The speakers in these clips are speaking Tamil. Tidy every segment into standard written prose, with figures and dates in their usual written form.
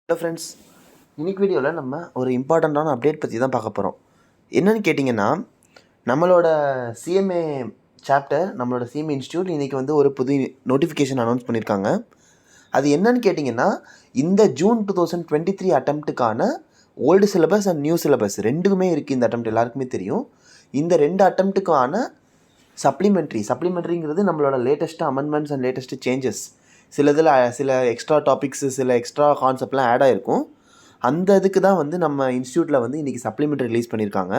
ஹலோ ஃப்ரெண்ட்ஸ், இன்னைக்கு வீடியோவில் நம்ம ஒரு இம்பார்ட்டண்ட்டான அப்டேட் பற்றி தான் பார்க்க போகிறோம். என்னென்னு கேட்டிங்கன்னா, நம்மளோட சிஎம்ஏ சாப்டர், நம்மளோட சிஎம்ஏ இன்ஸ்டியூட் இன்றைக்கி வந்து ஒரு புது நோட்டிஃபிகேஷன் அனௌன்ஸ் பண்ணியிருக்காங்க. அது என்னன்னு கேட்டிங்கன்னா, இந்த ஜூன் 2023 அட்டெம்ப்ட்டுக்கான old syllabus and new syllabus ரெண்டுக்குமே இருக்குது. இந்த அட்டெம்ப்ட் எல்லாருக்குமே தெரியும். இந்த ரெண்டு அட்டெம்ப்ட்டுக்கான சப்ளிமெண்ட்ரிங்கிறது நம்மளோட latest amendments and latest changes. சில எக்ஸ்ட்ரா டாபிக்ஸு, சில எக்ஸ்ட்ரா கான்செப்ட்லாம் ஆட் ஆகிருக்கும். அந்த இதுக்கு தான் வந்து நம்ம இன்ஸ்டியூட்டில் வந்து இன்றைக்கி சப்ளிமெண்ட்ரி ரிலீஸ் பண்ணியிருக்காங்க.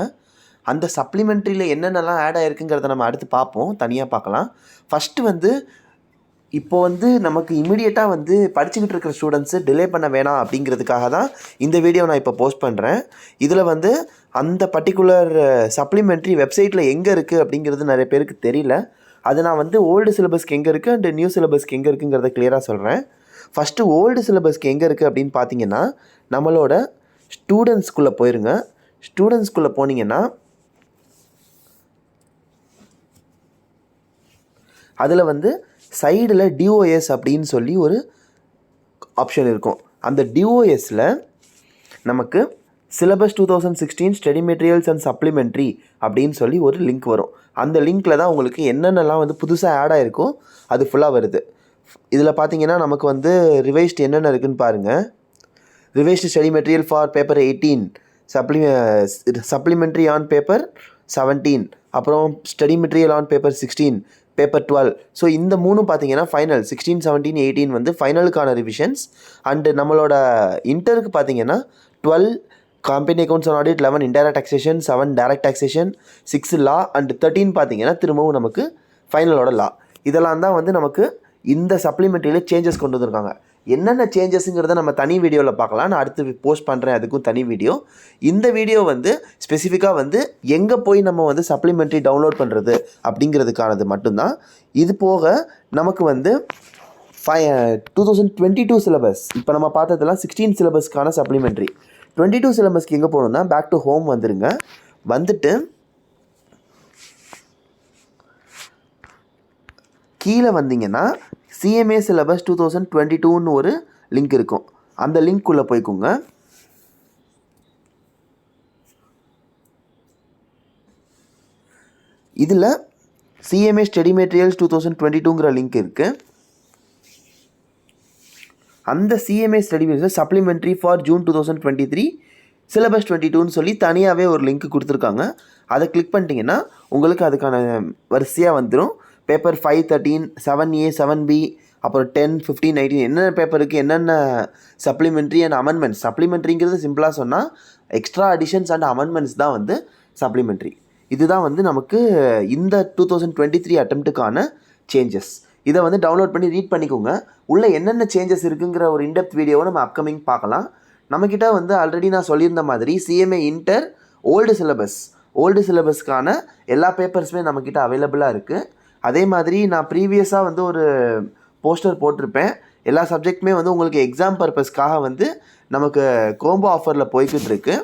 அந்த சப்ளிமெண்ட்ரியில் என்னென்னலாம் ஆட் ஆகிருக்குங்கிறத நம்ம அடுத்து பார்ப்போம், தனியாக பார்க்கலாம். ஃபஸ்ட்டு வந்து இப்போ வந்து நமக்கு இமீடியட்டாக வந்து படிச்சுக்கிட்டு இருக்கிற ஸ்டூடெண்ட்ஸு டிலே பண்ண வேணாம் அப்படிங்கிறதுக்காக தான் இந்த வீடியோ நான் இப்போ போஸ்ட் பண்ணுறேன். இதில் வந்து அந்த பர்டிகுலர் சப்ளிமெண்ட்ரி வெப்சைட்டில் எங்கே இருக்குது அப்படிங்கிறது நிறைய பேருக்கு தெரியல. அது நான் வந்து ஓல்டு சிலபஸ்க்கு எங்கே இருக்குது அண்ட் நியூ சிலபஸ்க்கு எங்கே இருக்குங்கிறத கிளியராக சொல்கிறேன். ஃபஸ்ட்டு ஓல்டு சிலபஸ்க்கு எங்கே இருக்குது அப்படின்னு பார்த்தீங்கன்னா, நம்மளோட ஸ்டூடெண்ட்ஸ்குள்ளே போயிருங்க. ஸ்டூடெண்ட்ஸ்குள்ளே போனீங்கன்னா அதில் வந்து சைடில் டிஓஎஸ் அப்படின்னு சொல்லி ஒரு ஆப்ஷன் இருக்கும். அந்த டிஓஎஸில் நமக்கு syllabus 2016 study materials and supplementary அப்படின்னு சொல்லி ஒரு லிங்க் வரும். அந்த லிங்க்கில் தான் உங்களுக்கு என்னென்னலாம் வந்து புதுசாக ஆட் ஆகிருக்கோ அது ஃபுல்லாக வருது. இதில் பார்த்தீங்கன்னா நமக்கு வந்து ரிவைஸ்டு என்னென்ன இருக்குதுன்னு பாருங்கள். Revised study material for paper 18, supplementary on paper 17, அப்புறம் study material on paper 16, paper 12. So இந்த மூணும் பார்த்தீங்கன்னா ஃபைனல் 16, 17, 18 வந்து ஃபைனலுக்கான ரிவிஷன்ஸ். அண்டு நம்மளோட இன்டருக்கு பார்த்தீங்கன்னா 12 company accounts and audit, 11 indirect taxation, 7 direct taxation, 6 law and 13 பார்த்தீங்கன்னா திரும்பவும் நமக்கு ஃபைனலோட லா. இதெல்லாம் தான் வந்து நமக்கு இந்த சப்ளிமெண்ட்ரியில் சேஞ்சஸ் கொண்டு வந்திருக்காங்க. என்னென்ன சேஞ்சஸுங்கிறத நம்ம தனி வீடியோவில் பார்க்கலாம். நான் அடுத்து போஸ்ட் பண்ணுறேன், அதுக்கும் தனி வீடியோ. இந்த வீடியோ வந்து ஸ்பெசிஃபிக்காக வந்து எங்கே போய் நம்ம வந்து சப்ளிமெண்ட்ரி டவுன்லோட் பண்ணுறது அப்படிங்கிறதுக்கானது மட்டும்தான். இது போக நமக்கு வந்து 2022 சிலபஸ், இப்போ நம்ம பார்த்ததெல்லாம் 16 சிலபஸ்க்கான சப்ளிமெண்ட்ரி. 22 சிலபஸ்க்கு எங்கே போகணுன்னா பேக் டு ஹோம் வந்துடுங்க. வந்துட்டு கீழே வந்தீங்கன்னா சிஎம்ஏ சிலபஸ் 2022ன்னு ஒரு லிங்க் இருக்கும். அந்த லிங்க்குள்ளே போய்க்கோங்க. இதில் சிஎம்ஏ ஸ்டடி மெட்டீரியல்ஸ் 2022ங்கிற லிங்க் இருக்குது. அந்த CMA study material supplementary for June 2023 syllabus 22ன்னு சொல்லி தனியாகவே ஒரு லிங்க் கொடுத்துருக்காங்க. அதை கிளிக் பண்ணிட்டீங்கன்னா உங்களுக்கு அதுக்கான வரிசையாக வந்துடும். பேப்பர் 5, 13, 7A, 7B, அப்புறம் 10, 15, 19 என்னென்ன பேப்பருக்கு என்னென்ன சப்ளிமெண்ட்ரி அண்ட் அமெண்ட்மெண்ட்ஸ். சப்ளிமெண்ட்ரிங்கிறது சிம்பிளாக சொன்னால் எக்ஸ்ட்ரா அடிஷன்ஸ் அண்ட் அமெண்ட்மெண்ட்ஸ் தான் வந்து சப்ளிமெண்ட்ரி. இதுதான் வந்து நமக்கு இந்த 2023 அட்டெம்ப்ட்டுக்கான சேஞ்சஸ். இதை வந்து டவுன்லோட் பண்ணி ரீட் பண்ணிக்கோங்க. உள்ளே என்னென்ன சேஞ்சஸ் இருக்குங்கிற ஒரு இன்டெப்த் வீடியோவை நம்ம அப்கமிங் பார்க்கலாம். நம்மக்கிட்ட வந்து ஆல்ரெடி நான் சொல்லியிருந்த மாதிரி சிஎம்ஏ இன்டர் ஓல்டு சிலபஸ்க்கான எல்லா பேப்பர்ஸுமே நம்மக்கிட்ட அவைலபிளாக இருக்குது. அதே மாதிரி நான் ப்ரீவியஸாக வந்து ஒரு போஸ்டர் போட்டிருப்பேன். எல்லா சப்ஜெக்ட்டுமே வந்து உங்களுக்கு எக்ஸாம் பர்பஸ்க்காக வந்து நமக்கு கோம்போ ஆஃபரில் போய்கிட்டு இருக்கு.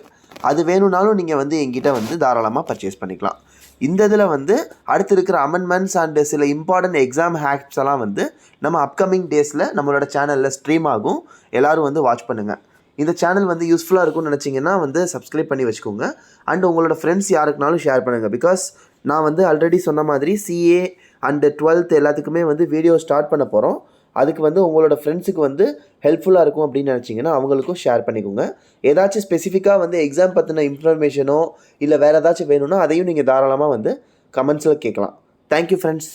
அது வேணும்னாலும் நீங்கள் வந்து எங்கிட்ட வந்து தாராளமாக பர்ச்சேஸ் பண்ணிக்கலாம். இந்த இதில் வந்து அடுத்து இருக்கிற அமெண்ட்மெண்ட்ஸ் அண்டு சில இம்பார்ட்டன்ட் எக்ஸாம் ஹேக்ஸ் எல்லாம் வந்து நம்ம அப்கமிங் டேஸில் நம்மளோட சேனலில் ஸ்ட்ரீம் ஆகும். எல்லோரும் வந்து வாட்ச் பண்ணுங்கள். இந்த சேனல் வந்து யூஸ்ஃபுல்லாக இருக்கும்னு நினச்சிங்கன்னா வந்து சப்ஸ்கிரைப் பண்ணி வச்சுக்கோங்க. அண்ட் உங்களோட ஃப்ரெண்ட்ஸ் யாருக்குனாலும் ஷேர் பண்ணுங்கள். பிகாஸ் நான் வந்து ஆல்ரெடி சொன்ன மாதிரி சிஏ அண்டு 12th எல்லாத்துக்குமே வந்து வீடியோ ஸ்டார்ட் பண்ண போகிறோம். அதுக்கு வந்து உங்களோட ஃப்ரெண்ட்ஸுக்கு வந்து ஹெல்ப்ஃபுல்லாக இருக்கும் அப்படின்னு நினச்சிங்கன்னா அவங்களுக்கும் ஷேர் பண்ணிக்கோங்க. ஏதாச்சும் ஸ்பெசிஃபிக்காக வந்து எக்ஸாம் பற்றின இன்ஃபர்மேஷனோ இல்லை வேறு ஏதாச்சும் வேணும்னா அதையும் நீங்கள் தாராளமாக வந்து கமெண்ட்ஸில் கேட்கலாம். Thank you friends.